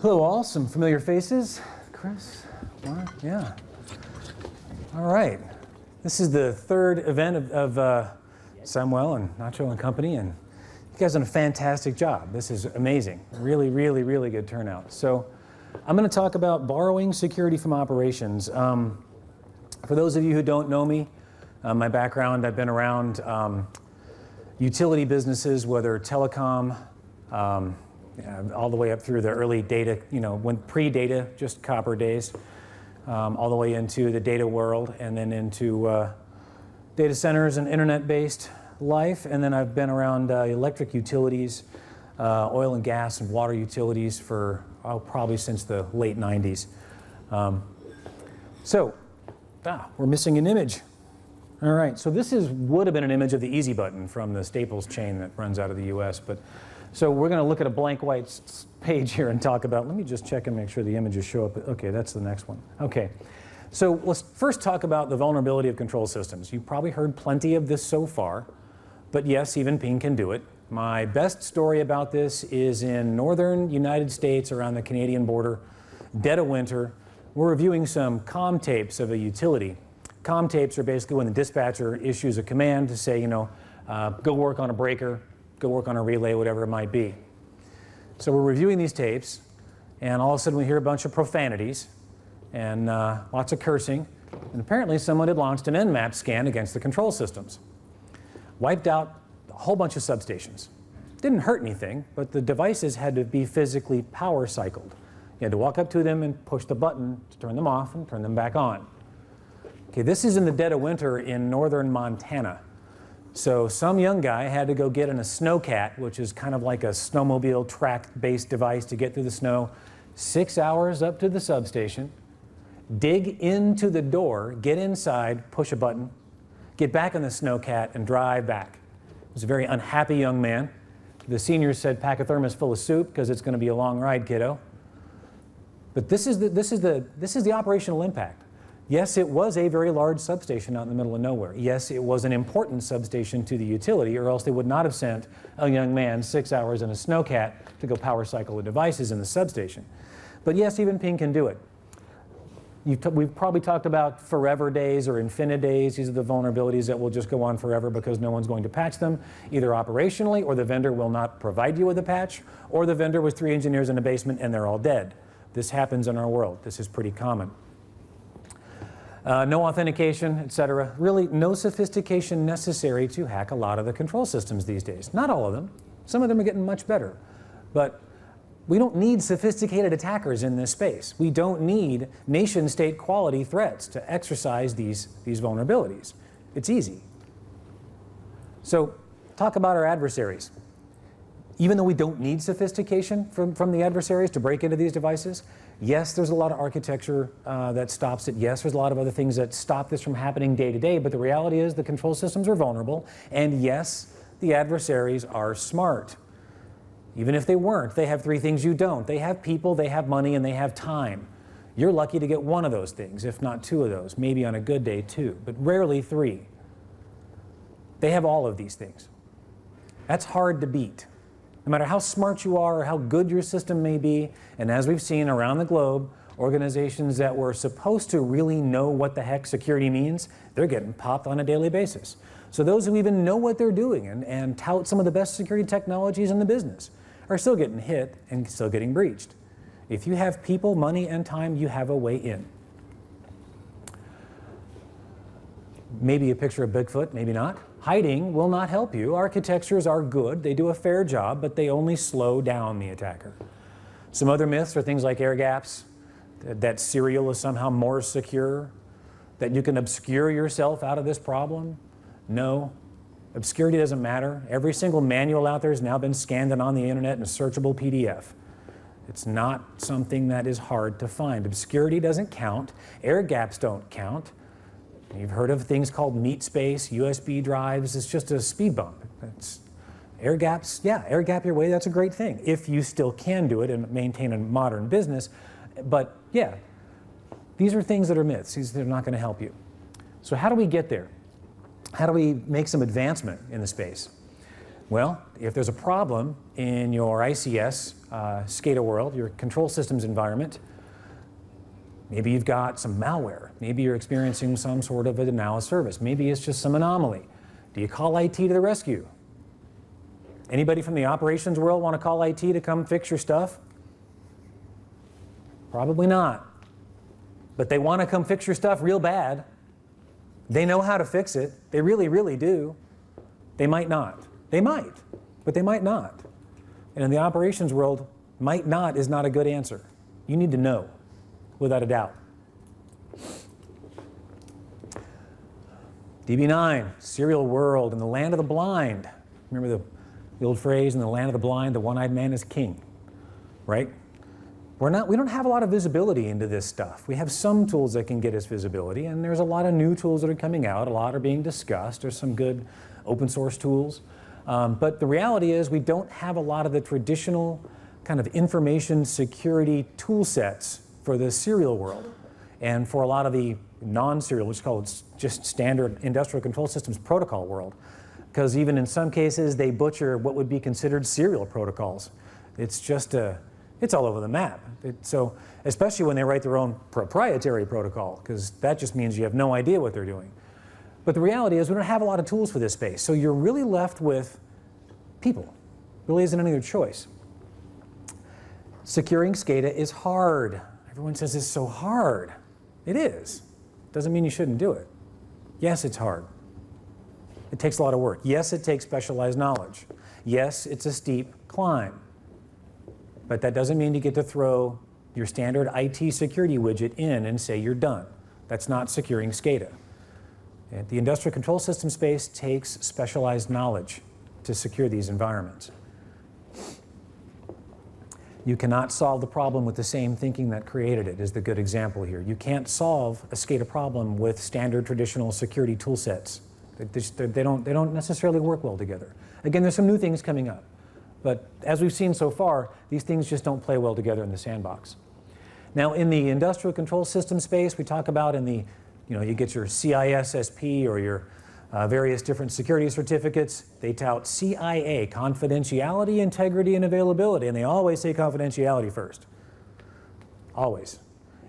Hello all, some familiar faces. Chris, Mark, yeah. All right. This is the third event of Samuel and Nacho and company, and you guys done a fantastic job. This is amazing. Really, really, really good turnout. So I'm going to talk about borrowing security from operations. For those of you who don't know me, my background, I've been around utility businesses, whether telecom, all the way up through the early data, when pre-data, just copper days, all the way into the data world, and then into data centers and internet-based life. And then I've been around electric utilities, oil and gas and water utilities for probably since the late 90s. We're missing an image. All right, so this would have been an image of the easy button from the Staples chain that runs out of the US. So we're going to look at a blank white page here and talk about, let me just check and make sure the images show up. Okay, that's the next one. Okay, so let's first talk about the vulnerability of control systems. You've probably heard plenty of this so far, but yes, even Ping can do it. My best story about this is in northern United States around the Canadian border, dead of winter. We're reviewing some comm tapes of a utility. Comm tapes are basically when the dispatcher issues a command to say, go work on a breaker, go work on a relay, whatever it might be. So we're reviewing these tapes, and all of a sudden we hear a bunch of profanities and lots of cursing, and apparently someone had launched an Nmap scan against the control systems. Wiped out a whole bunch of substations. Didn't hurt anything, but the devices had to be physically power cycled. You had to walk up to them and push the button to turn them off and turn them back on. Okay, this is in the dead of winter in northern Montana. So some young guy had to go get in a snowcat, which is kind of like a snowmobile track-based device to get through the snow, 6 hours up to the substation, dig into the door, get inside, push a button, get back in the snowcat, and drive back. He was a very unhappy young man. The seniors said, pack a thermos full of soup because it's going to be a long ride, kiddo. But this is the operational impact. Yes, it was a very large substation out in the middle of nowhere. Yes, it was an important substation to the utility, or else they would not have sent a young man 6 hours in a snowcat to go power cycle the devices in the substation. But yes, even Ping can do it. We've probably talked about forever days or infinite days. These are the vulnerabilities that will just go on forever because no one's going to patch them, either operationally, or the vendor will not provide you with a patch, or the vendor was 3 engineers in a basement and they're all dead. This happens in our world. This is pretty common. No authentication, etc. Really, no sophistication necessary to hack a lot of the control systems these days. Not all of them. Some of them are getting much better. But we don't need sophisticated attackers in this space. We don't need nation-state quality threats to exercise these vulnerabilities. It's easy. So talk about our adversaries. Even though we don't need sophistication from the adversaries to break into these devices, yes, there's a lot of architecture that stops it. Yes, there's a lot of other things that stop this from happening day to day, but the reality is the control systems are vulnerable, and yes, the adversaries are smart. Even if they weren't, they have 3 things you don't. They have people, they have money, and they have time. You're lucky to get 1 of those things, if not 2 of those, maybe on a good day 2, but rarely 3. They have all of these things. That's hard to beat. No matter how smart you are or how good your system may be, and as we've seen around the globe, organizations that were supposed to really know what the heck security means, they're getting popped on a daily basis. So those who even know what they're doing and tout some of the best security technologies in the business are still getting hit and still getting breached. If you have people, money, and time, you have a way in. Maybe a picture of Bigfoot, maybe not. Hiding will not help you. Architectures are good. They do a fair job, but they only slow down the attacker. Some other myths are things like air gaps, that serial is somehow more secure, that you can obscure yourself out of this problem. No, obscurity doesn't matter. Every single manual out there has now been scanned and on the internet in a searchable PDF. It's not something that is hard to find. Obscurity doesn't count. Air gaps don't count. You've heard of things called meat space, USB drives. It's just a speed bump. It's air gaps, yeah, air gap your way, that's a great thing. If you still can do it and maintain a modern business. But yeah, these are things that are myths. They're not going to help you. So how do we get there? How do we make some advancement in the space? Well, if there's a problem in your ICS SCADA world, your control systems environment, maybe you've got some malware. Maybe you're experiencing some sort of a denial of service. Maybe it's just some anomaly. Do you call IT to the rescue? Anybody from the operations world want to call IT to come fix your stuff? Probably not. But they want to come fix your stuff real bad. They know how to fix it. They really, really do. They might not. They might, but they might not. And in the operations world, might not is not a good answer. You need to know, without a doubt. DB9, serial world in the land of the blind. Remember the old phrase, in the land of the blind, the one-eyed man is king, right? We don't have a lot of visibility into this stuff. We have some tools that can get us visibility, and there's a lot of new tools that are coming out. A lot are being discussed. There's some good open source tools. But the reality is we don't have a lot of the traditional kind of information security tool sets for the serial world. And for a lot of the non-serial, which is called just standard industrial control systems protocol world. Because even in some cases, they butcher what would be considered serial protocols. It's just it's all over the map. So especially when they write their own proprietary protocol, because that just means you have no idea what they're doing. But the reality is we don't have a lot of tools for this space. So you're really left with people. Really isn't any other choice. Securing SCADA is hard. Everyone says it's so hard. It is. Doesn't mean you shouldn't do it. Yes, it's hard. It takes a lot of work. Yes, it takes specialized knowledge. Yes, it's a steep climb. But that doesn't mean you get to throw your standard IT security widget in and say you're done. That's not securing SCADA. And the industrial control system space takes specialized knowledge to secure these environments. You cannot solve the problem with the same thinking that created it, is the good example here. You can't solve a SCADA problem with standard traditional security tool sets. They don't necessarily work well together. Again, there's some new things coming up. But as we've seen so far, these things just don't play well together in the sandbox. Now, in the industrial control system space, we talk about in the, you get your CISSP or your various different security certificates. They tout CIA, confidentiality, integrity, and availability. And they always say confidentiality first. Always.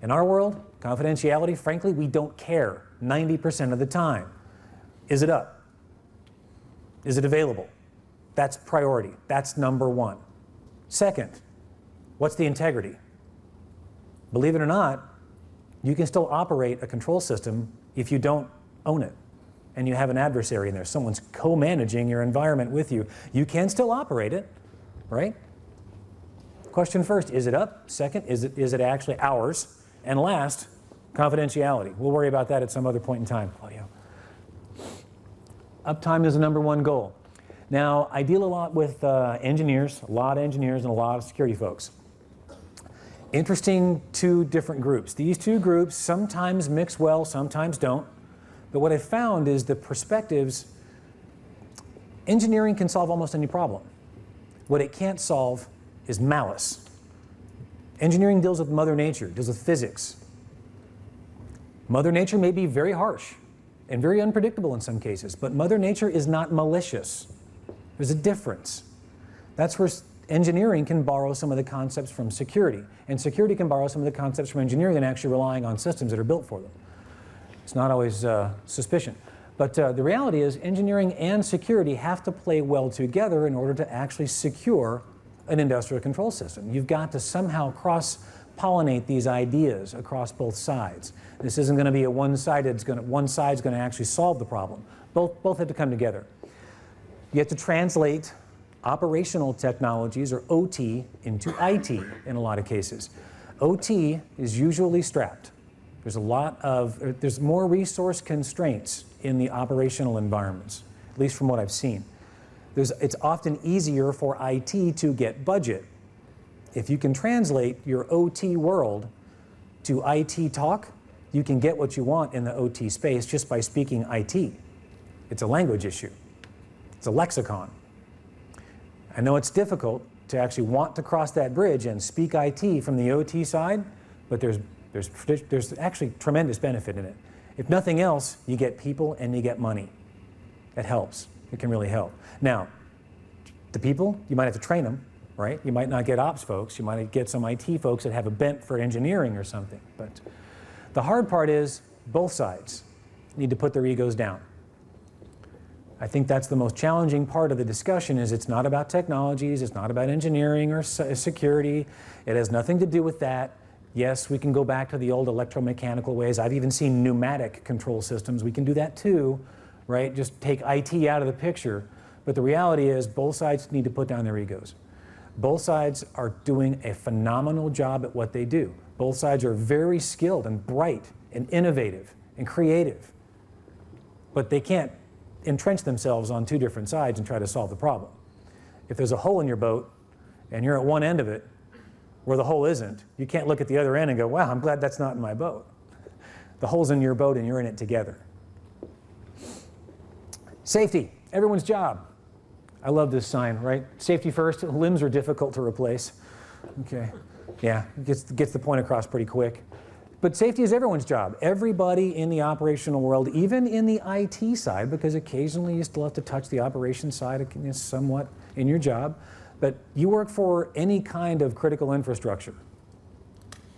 In our world, confidentiality, frankly, we don't care 90% of the time. Is it up? Is it available? That's priority. That's number one. Second, what's the integrity? Believe it or not, you can still operate a control system if you don't own it and you have an adversary in there. Someone's co-managing your environment with you. You can still operate it, right? Question first, is it up? Second, is it actually ours? And last, confidentiality. We'll worry about that at some other point in time, Claudio. Uptime is the number one goal. Now, I deal a lot with engineers, a lot of engineers and a lot of security folks. Interesting two different groups. These two groups sometimes mix well, sometimes don't. But what I found is the perspectives, engineering can solve almost any problem. What it can't solve is malice. Engineering deals with Mother Nature, deals with physics. Mother Nature may be very harsh and very unpredictable in some cases, but Mother Nature is not malicious. There's a difference. That's where engineering can borrow some of the concepts from security, and security can borrow some of the concepts from engineering and actually relying on systems that are built for them. It's not always suspicion. But the reality is engineering and security have to play well together in order to actually secure an industrial control system. You've got to somehow cross-pollinate these ideas across both sides. This isn't going to be a one-sided, one side's going to actually solve the problem. Both have to come together. You have to translate operational technologies, or OT, into IT in a lot of cases. OT is usually strapped. There's more resource constraints in the operational environments, at least from what I've seen. It's often easier for IT to get budget. If you can translate your OT world to IT talk, you can get what you want in the OT space just by speaking IT. It's a language issue. It's a lexicon. I know it's difficult to actually want to cross that bridge and speak IT from the OT side, but there's actually tremendous benefit in it. If nothing else, you get people and you get money. It helps. It can really help. Now, the people, you might have to train them. right? You might not get ops folks. You might get some IT folks that have a bent for engineering or something. But the hard part is both sides need to put their egos down. I think that's the most challenging part of the discussion is it's not about technologies, it's not about engineering or security. It has nothing to do with that. Yes, we can go back to the old electromechanical ways. I've even seen pneumatic control systems. We can do that too, right? Just take IT out of the picture. But the reality is both sides need to put down their egos. Both sides are doing a phenomenal job at what they do. Both sides are very skilled and bright and innovative and creative. But they can't entrench themselves on two different sides and try to solve the problem. If there's a hole in your boat and you're at one end of it where the hole isn't, you can't look at the other end and go, wow, I'm glad that's not in my boat. The hole's in your boat and you're in it together. Safety, everyone's job. I love this sign, right? Safety first, limbs are difficult to replace. Okay, yeah, gets the point across pretty quick. But safety is everyone's job. Everybody in the operational world, even in the IT side, because occasionally you still have to touch the operations side somewhat in your job, but you work for any kind of critical infrastructure.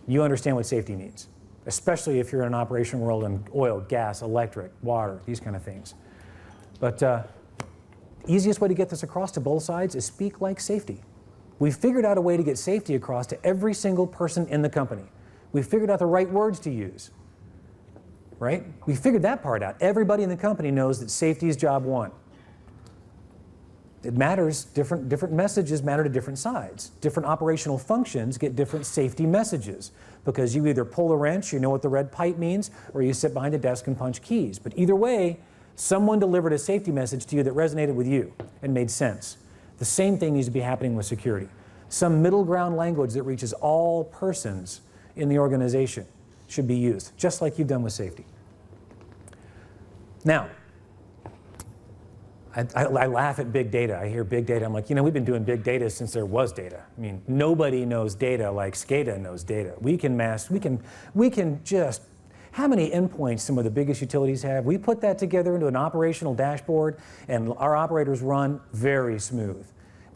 You understand what safety means, especially if you're in an operational world in oil, gas, electric, water, these kind of things. But easiest way to get this across to both sides is speak like safety. We've figured out a way to get safety across to every single person in the company. We figured out the right words to use, right? We figured that part out. Everybody in the company knows that safety is job one. It matters, different messages matter to different sides. Different operational functions get different safety messages because you either pull a wrench, you know what the red pipe means, or you sit behind a desk and punch keys. But either way, someone delivered a safety message to you that resonated with you and made sense. The same thing needs to be happening with security. Some middle ground language that reaches all persons in the organization should be used, just like you've done with safety. Now, I laugh at big data. I hear big data. I'm like, we've been doing big data since there was data. I mean, nobody knows data like SCADA knows data. We can just, how many endpoints some of the biggest utilities have? We put that together into an operational dashboard, and our operators run very smooth.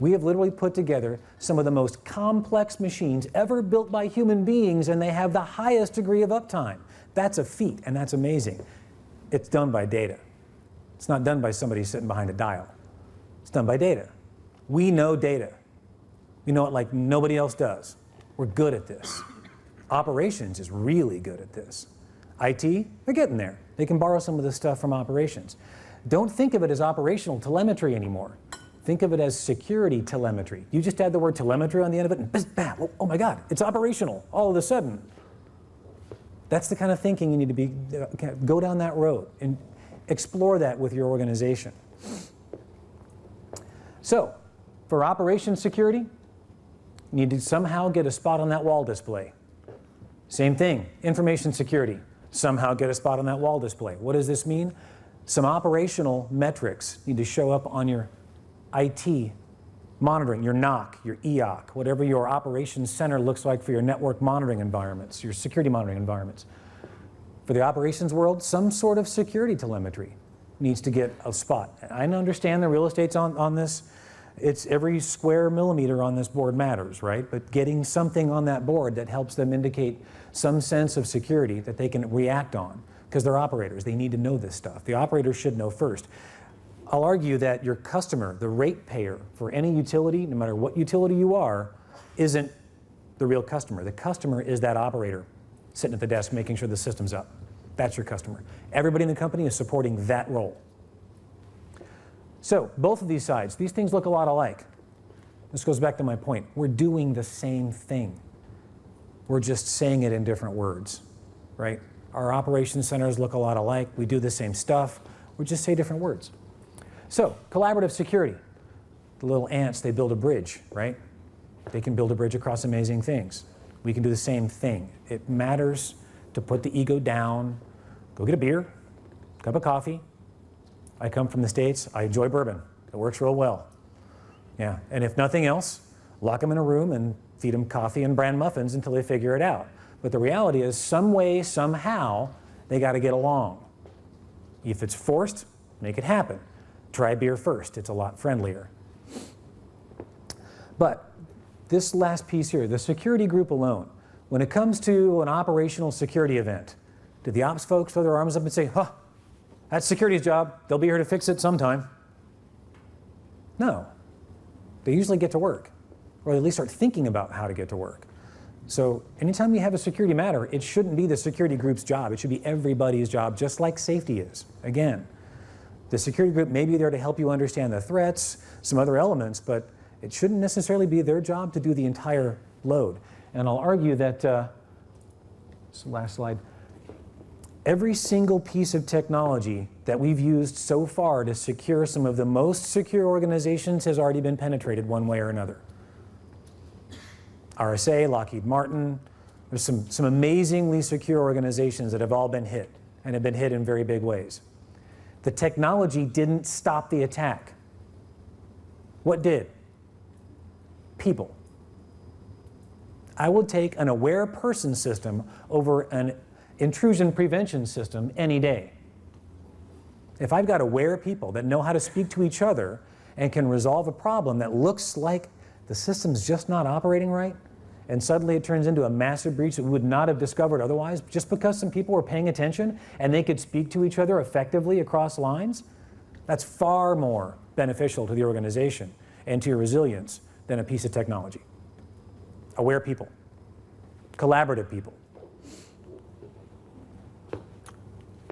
We have literally put together some of the most complex machines ever built by human beings, and they have the highest degree of uptime. That's a feat, and that's amazing. It's done by data. It's not done by somebody sitting behind a dial. It's done by data. We know data. We know it like nobody else does. We're good at this. Operations is really good at this. IT, they're getting there. They can borrow some of this stuff from operations. Don't think of it as operational telemetry anymore. Think of it as security telemetry. You just add the word telemetry on the end of it and bam, oh my God, it's operational all of a sudden. That's the kind of thinking you need to be, go down that road and explore that with your organization. So, for operations security, you need to somehow get a spot on that wall display. Same thing, information security, somehow get a spot on that wall display. What does this mean? Some operational metrics need to show up on your IT monitoring, your NOC, your EOC, whatever your operations center looks like for your network monitoring environments, your security monitoring environments. For the operations world, some sort of security telemetry needs to get a spot. I understand the real estate's on this. It's every square millimeter on this board matters, right? But getting something on that board that helps them indicate some sense of security that they can react on, because they're operators, they need to know this stuff. The operators should know first. I'll argue that your customer, the rate payer for any utility, no matter what utility you are, isn't the real customer. The customer is that operator sitting at the desk making sure the system's up. That's your customer. Everybody in the company is supporting that role. So, both of these sides, these things look a lot alike. This goes back to my point. We're doing the same thing. We're just saying it in different words, right? Our operations centers look a lot alike. We do the same stuff. We just say different words. So, collaborative security. The little ants, they build a bridge, right? They can build a bridge across amazing things. We can do the same thing. It matters to put the ego down, go get a beer, cup of coffee. I come from the States, I enjoy bourbon. It works real well. Yeah, and if nothing else, lock them in a room and feed them coffee and bran muffins until they figure it out. But the reality is, some way, somehow, they got to get along. If it's forced, make it happen. Try beer first, it's a lot friendlier. But this last piece here, the security group alone, when it comes to an operational security event, do the ops folks throw their arms up and say, huh, that's security's job, they'll be here to fix it sometime? No. They usually get to work, or at least start thinking about how to get to work. So anytime you have a security matter, it shouldn't be the security group's job. It should be everybody's job, just like safety is. Again, the security group may be there to help you understand the threats, some other elements, but it shouldn't necessarily be their job to do the entire load. And I'll argue that, last slide, every single piece of technology that we've used so far to secure some of the most secure organizations has already been penetrated one way or another. RSA, Lockheed Martin, there's some amazingly secure organizations that have all been hit, and have been hit in very big ways. The technology didn't stop the attack. What did? People. I would take an aware person system over an intrusion prevention system any day. If I've got aware people that know how to speak to each other and can resolve a problem that looks like the system's just not operating right, and suddenly it turns into a massive breach that we would not have discovered otherwise, just because some people were paying attention and they could speak to each other effectively across lines, that's far more beneficial to the organization and to your resilience than a piece of technology. Aware people, collaborative people.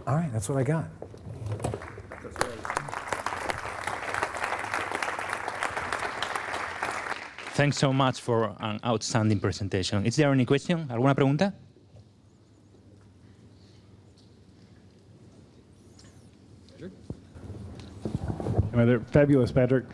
All right, that's what I got. Thanks so much for an outstanding presentation. Is there any question? ¿Alguna pregunta? Hi there. Fabulous, Patrick.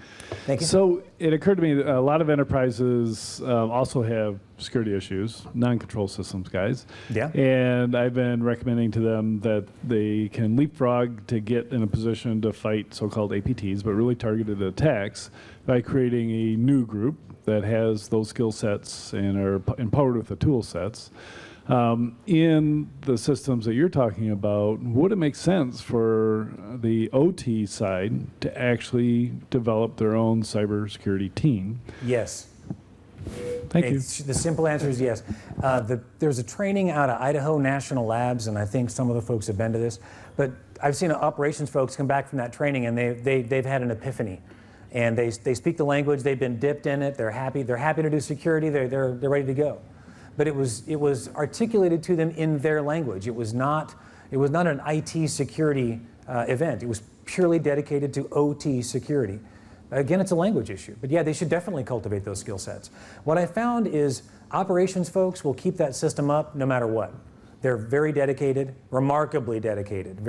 Thank you. So it occurred to me that a lot of enterprises also have security issues, non-control systems guys. Yeah. And I've been recommending to them that they can leapfrog to get in a position to fight so-called APTs, but really targeted attacks, by creating a new group that has those skill sets and are empowered with the tool sets. In the systems that you're talking about, would it make sense for the OT side to actually develop their own cybersecurity team? Yes. Thank you. The simple answer is yes. There's a training out of Idaho National Labs, and I think some of the folks have been to this, but I've seen operations folks come back from that training and they've had an epiphany. And they speak the language, they've been dipped in it, they're happy to do security, they're ready to go. But it was articulated to them in their language. It was not an IT security event. It was purely dedicated to OT security. Again, it's a language issue. But yeah, they should definitely cultivate those skill sets. What I found is operations folks will keep that system up no matter what. They're very dedicated, remarkably dedicated,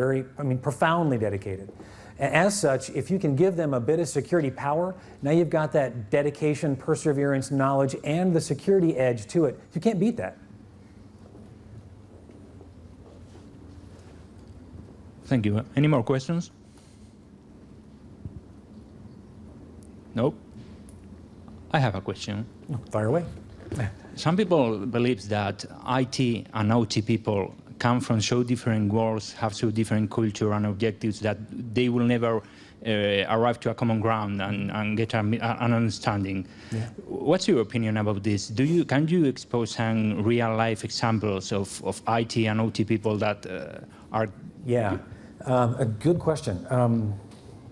profoundly dedicated. As such, if you can give them a bit of security power, now you've got that dedication, perseverance, knowledge, and the security edge to it. You can't beat that. Thank you. Any more questions? Nope. I have a question. Fire away. Some people believe that IT and OT people come from so different worlds, have so different culture and objectives that they will never arrive to a common ground and get an understanding. Yeah. What's your opinion about this? Can you expose some real-life examples of IT and OT people that are... Yeah, a good question.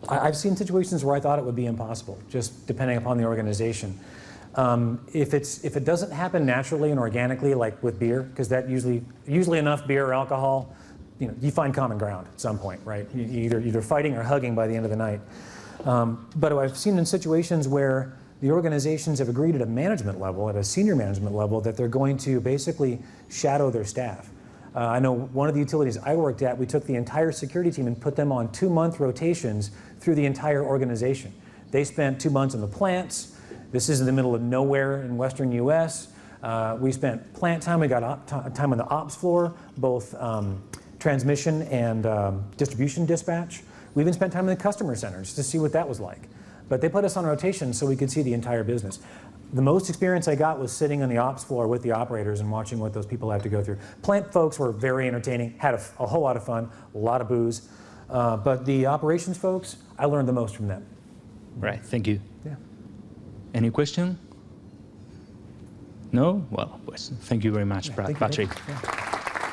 I've seen situations where I thought it would be impossible, just depending upon the organization. If it doesn't happen naturally and organically, like with beer, because that usually enough beer or alcohol, you find common ground at some point, right? Either fighting or hugging by the end of the night. But I've seen in situations where the organizations have agreed at a management level, at a senior management level, that they're going to basically shadow their staff. I know one of the utilities I worked at, we took the entire security team and put them on 2-month rotations through the entire organization. They spent 2 months in the plants. This is in the middle of nowhere in western US. We spent plant time, we got time on the ops floor, both transmission and distribution dispatch. We even spent time in the customer centers to see what that was like. But they put us on rotation so we could see the entire business. The most experience I got was sitting on the ops floor with the operators and watching what those people had to go through. Plant folks were very entertaining, had a whole lot of fun, a lot of booze. But the operations folks, I learned the most from them. Right, thank you. Yeah. Any question? No? Well, pues, thank you very much, Thank you. Patrick. Yeah.